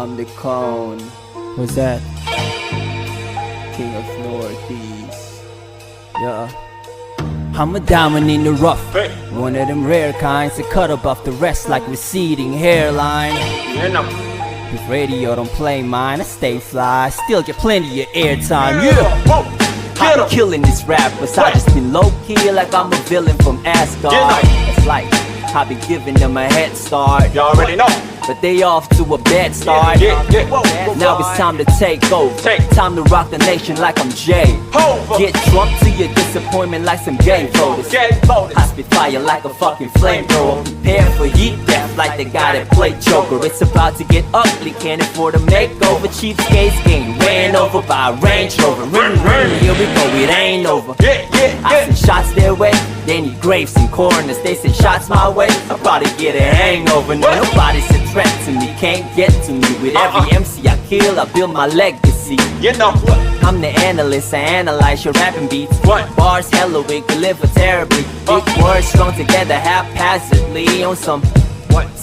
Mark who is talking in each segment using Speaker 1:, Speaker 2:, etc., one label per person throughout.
Speaker 1: I'm the K.O.N.E.
Speaker 2: What's that?
Speaker 1: King of Northeast. Yeah.
Speaker 2: I'm a diamond in the rough.
Speaker 3: Hey.
Speaker 2: One of them rare kinds that cut above the rest like receding hairline.
Speaker 3: You know.
Speaker 2: If radio don't play mine, I stay fly. Still get plenty of airtime. Yeah.
Speaker 3: Whoa. Get
Speaker 2: I'm
Speaker 3: 'em.
Speaker 2: killing these rappers. I just been low-key like I'm a villain from Asgard.
Speaker 3: Get 'em.
Speaker 2: It's like I be giving them a head start,
Speaker 3: You already know.
Speaker 2: but they off to a bad start.
Speaker 3: Yeah.
Speaker 2: Now it's time to take over. Time to rock the nation like I'm Jay.
Speaker 3: Over.
Speaker 2: Get drunk to your disappointment like some gay voters.
Speaker 3: Get voted.
Speaker 2: I spit fire like a fucking flamethrower. Prepare for heat death like the guy that played Joker. It's about to get ugly, can't afford a makeover. Cheapskates getting ran over by a Range Rover. Ring, here we go, it ain't over. I send shots their way, they need graves and coroners. They send shots my way, I'll probably get a hangover. No, nobody's a threat to me, can't get to me. With every MC I kill, I build my legacy.
Speaker 3: You know.
Speaker 2: I'm the analyst, I analyze your rapping beats.
Speaker 3: What?
Speaker 2: Bars hella weak, deliver terribly. Big words strung together haphazardly on some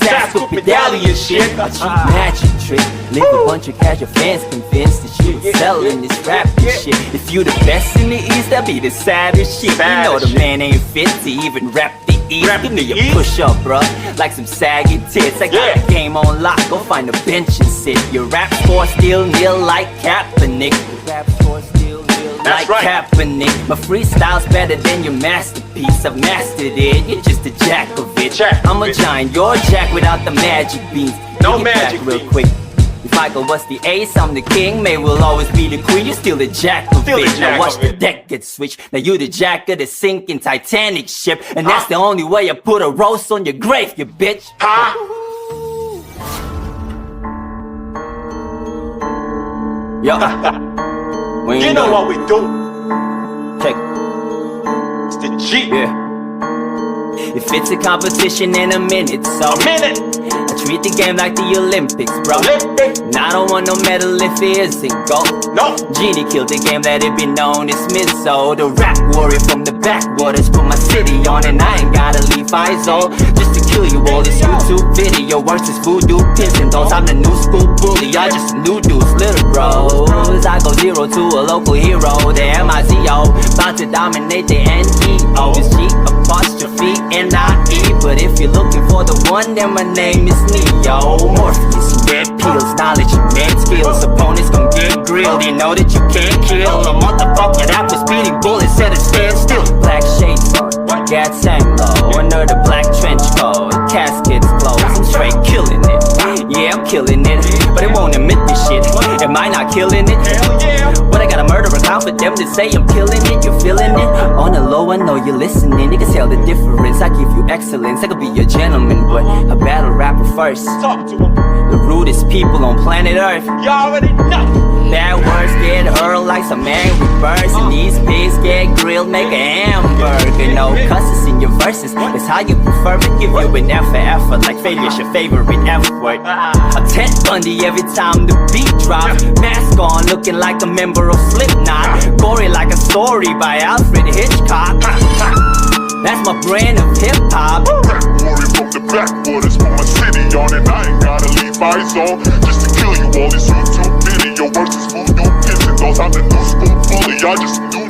Speaker 2: Saskapedalian shit. A cheap magic trick. Leave a bunch of casual fans convinced that you selling this rap shit. If you the best in the East, that be the saddest shit. You know the man ain't fit to even rap the East. Give me a push up, bruh, like some saggy tits. I got the game on lock, go find a bench and sit. Your rap score still nil like Kaepernick. Your rap score still nil like Kaepernick. My freestyle's better than your masterpiece. I've mastered it, you're just a jack of it. I'm a giant, you're a jack without the magic beans.
Speaker 3: No
Speaker 2: Take it back
Speaker 3: magic
Speaker 2: real
Speaker 3: beans.
Speaker 2: quick. If Michael was the ace, I'm the king. May will always be the queen. You're still the jack of
Speaker 3: Still the
Speaker 2: it. Now
Speaker 3: jack
Speaker 2: watch
Speaker 3: of
Speaker 2: the
Speaker 3: it.
Speaker 2: deck get switched. Now you the jack of the sinking Titanic ship, and that's the only way I put a roast on your grave, you bitch.
Speaker 3: Huh?
Speaker 2: Yo, we ain't
Speaker 3: You know
Speaker 2: done.
Speaker 3: what we do.
Speaker 2: Check.
Speaker 3: It's the G.
Speaker 2: Yeah. If it's a competition in a minute, so
Speaker 3: A minute.
Speaker 2: I treat the game like the Olympics, bro.
Speaker 3: Olympic.
Speaker 2: And I don't want no medal if it isn't gold.
Speaker 3: No.
Speaker 2: Genie killed the game, let it be known as Mizo. The rap warrior from the backwaters, put my city on, and I ain't gotta leave Mizo just to kill you all. This YouTube video worse is voodoo pins and dolls. I'm the new school bully, y'all just new dudes, little bros. I go 0 to a local hero, the Mizo, about to dominate the NEO. It's G''N''I'E. But if you're looking for the one, then my name is Neo. Morpheus, red pills, knowledge and mad skills. Opponents gon' get grilled, you know that you can't kill a motherfucker that was beating bullets at a standstill. Black shades on, gas hang low, under the black trench coat, caskets closed. I'm straight killing it, yeah, I'm killing it, but it won't admit this shit. Am I not killing it?
Speaker 3: Hell yeah.
Speaker 2: But I gotta murder a clown for them to say I'm killing it. You feeling it? On the low, I know you're listening. You can tell the difference. I give you excellence. I could be your gentleman, but a battle rapper first.
Speaker 3: Talk to him.
Speaker 2: The rudest people on planet Earth.
Speaker 3: You already know.
Speaker 2: Bad words get hurled like some angry birds, and these pigs get grilled, make a hamburger. No cusses in your verses, it's how you prefer it. Give you an F for effort, like failure's your favorite F word. A Ted Bundy every time the beat drops. Mask on, looking like a member of Slipknot. Gory like a story by Alfred Hitchcock. That's my brand of hip-hop.
Speaker 4: Rap warrior from the backwaters, put my city on, and I ain't gotta leave Mizo just to kill you all. This YouTube video worse is voodoo pins and dolls. I'm the new school bully, y'all just new